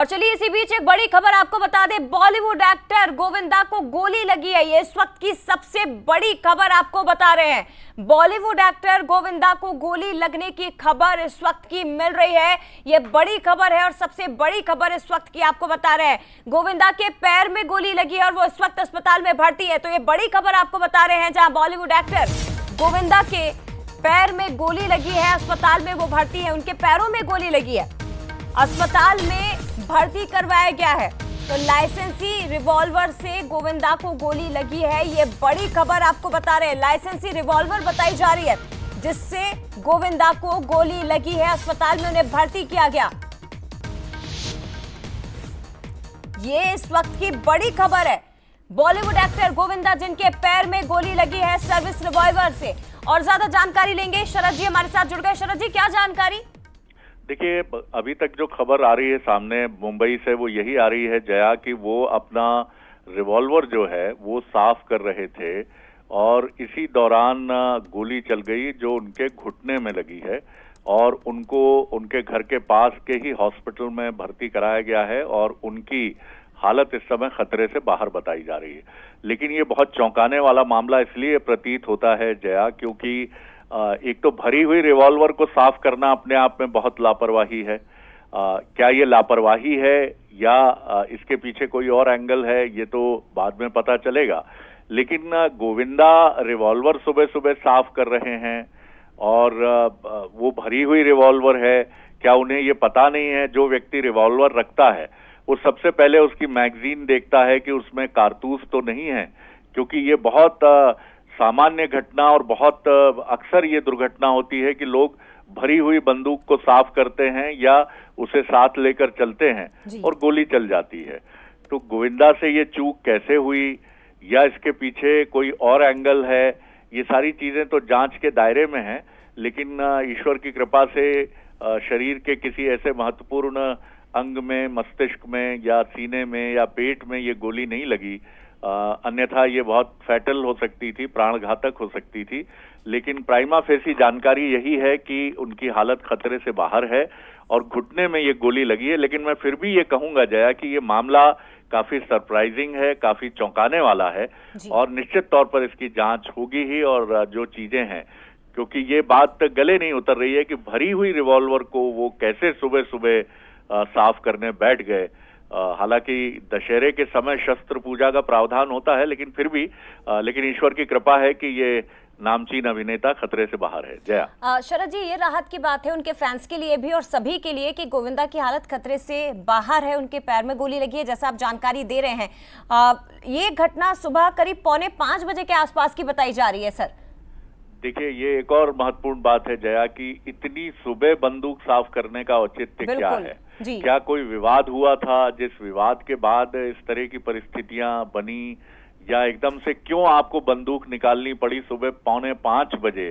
और चलिए इसी बीच एक बड़ी खबर आपको बता दें, बॉलीवुड एक्टर गोविंदा को गोली लगी है। ये इस वक्त की सबसे बड़ी खबर आपको बता रहे हैं। बॉलीवुड एक्टर गोविंदा को गोली लगने की खबर इस वक्त की मिल रही है। ये बड़ी खबर है और सबसे बड़ी खबर इस वक्त की आपको बता रहे हैं। गोविंदा के पैर में गोली लगी है और वो इस वक्त अस्पताल में भर्ती है। तो ये बड़ी खबर आपको बता रहे हैं, जहां बॉलीवुड एक्टर गोविंदा के पैर में गोली लगी है, अस्पताल में वो भर्ती है। उनके पैरों में गोली लगी है, अस्पताल में भर्ती करवाया गया है। तो लाइसेंसी रिवॉल्वर से गोविंदा को गोली लगी है। ये बड़ी खबर आपको बता रहे हैं। लाइसेंसी रिवॉल्वर बताई जा रही है जिससे गोविंदा को गोली लगी है, अस्पताल में उन्हें भर्ती किया गया। ये इस वक्त की बड़ी खबर है। बॉलीवुड एक्टर गोविंदा जिनके पैर में गोली लगी है सर्विस रिवॉल्वर से। और ज्यादा जानकारी लेंगे, शरद जी हमारे साथ जुड़ गए। शरद जी, क्या जानकारी? देखिए, अभी तक जो खबर आ रही है सामने मुंबई से, वो यही आ रही है जया कि वो अपना रिवॉल्वर जो है वो साफ कर रहे थे और इसी दौरान गोली चल गई जो उनके घुटने में लगी है और उनको उनके घर के पास के ही हॉस्पिटल में भर्ती कराया गया है और उनकी हालत इस समय खतरे से बाहर बताई जा रही है। लेकिन ये बहुत चौंकाने वाला मामला इसलिए प्रतीत होता है जया, क्योंकि एक तो भरी हुई रिवॉल्वर को साफ करना अपने आप में बहुत लापरवाही है। क्या ये लापरवाही है या इसके पीछे कोई और एंगल है, ये तो बाद में पता चलेगा। लेकिन गोविंदा रिवॉल्वर सुबह सुबह साफ कर रहे हैं और वो भरी हुई रिवॉल्वर है। क्या उन्हें ये पता नहीं है, जो व्यक्ति रिवॉल्वर रखता है वो सबसे पहले उसकी मैगजीन देखता है कि उसमें कारतूस तो नहीं है? क्योंकि ये बहुत सामान्य घटना और बहुत अक्सर ये दुर्घटना होती है कि लोग भरी हुई बंदूक को साफ करते हैं या उसे साथ लेकर चलते हैं और गोली चल जाती है। तो गोविंदा से ये चूक कैसे हुई या इसके पीछे कोई और एंगल है, ये सारी चीजें तो जांच के दायरे में हैं। लेकिन ईश्वर की कृपा से शरीर के किसी ऐसे महत्वपूर्ण अंग में, मस्तिष्क में या सीने में या पेट में ये गोली नहीं लगी। अन्यथा ये बहुत फैटल हो सकती थी, प्राणघातक हो सकती थी। लेकिन प्राइमा फेसी जानकारी यही है कि उनकी हालत खतरे से बाहर है और घुटने में ये गोली लगी है। लेकिन मैं फिर भी ये कहूंगा जया कि ये मामला काफी सरप्राइजिंग है, काफी चौंकाने वाला है और निश्चित तौर पर इसकी जांच होगी ही। और जो चीजें हैं, क्योंकि ये बात गले नहीं उतर रही है कि भरी हुई रिवॉल्वर को वो कैसे सुबह सुबह साफ करने बैठ गए। हालांकि दशहरे के समय शस्त्र पूजा का प्रावधान होता है, लेकिन फिर भी लेकिन ईश्वर की कृपा है कि ये नामचीन अभिनेता खतरे से बाहर है। जया। शरद जी, ये राहत की बात है उनके फैंस के लिए भी और सभी के लिए कि गोविंदा की हालत खतरे से बाहर है, उनके पैर में गोली लगी है, जैसा आप जानकारी दे रहे हैं। ये घटना सुबह करीब 4:45 बजे के आसपास की बताई जा रही है। सर देखिए, ये एक और महत्वपूर्ण बात है जया कि इतनी सुबह बंदूक साफ करने का औचित्य क्या है? क्या कोई विवाद हुआ था जिस विवाद के बाद इस तरह की परिस्थितियां बनी, या एकदम से क्यों आपको बंदूक निकालनी पड़ी सुबह 4:45 बजे?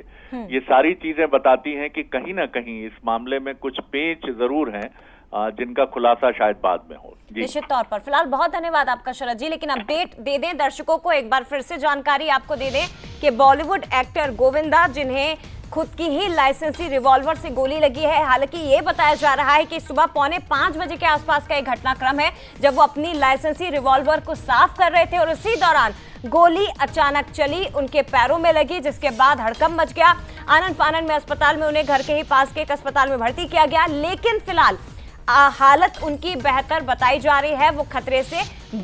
ये सारी चीजें बताती हैं कि कहीं ना कहीं इस मामले में कुछ पेच जरूर हैं जिनका खुलासा शायद बाद में हो। निश्चित तौर पर। फिलहाल बहुत धन्यवाद आपका शरद जी। लेकिन अपडेट दे दें दर्शकों को, एक बार फिर से जानकारी आपको दे दें कि बॉलीवुड एक्टर गोविंदा जिन्हें खुद की ही लाइसेंसी रिवॉल्वर से गोली लगी है। हालांकि ये बताया जा रहा है कि सुबह 4:45 बजे के आसपास का एक घटनाक्रम है जब वो अपनी लाइसेंसी रिवॉल्वर को साफ कर रहे थे और उसी दौरान गोली अचानक चली, उनके पैरों में लगी, जिसके बाद हड़कंप मच गया। आनन फानन में अस्पताल में उन्हें घर के ही पास के एक अस्पताल में भर्ती किया गया। लेकिन फिलहाल हालत उनकी बेहतर बताई जा रही है, वो खतरे से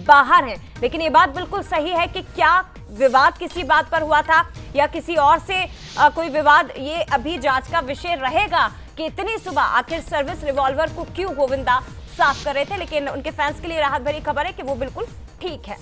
बाहर हैं। लेकिन ये बात बिल्कुल सही है कि क्या विवाद किसी बात पर हुआ था या किसी और से कोई विवाद, ये अभी जांच का विषय रहेगा कि इतनी सुबह आखिर सर्विस रिवॉल्वर को क्यों गोविंदा साफ कर रहे थे। लेकिन उनके फैंस के लिए राहत भरी खबर है कि वो बिल्कुल ठीक है।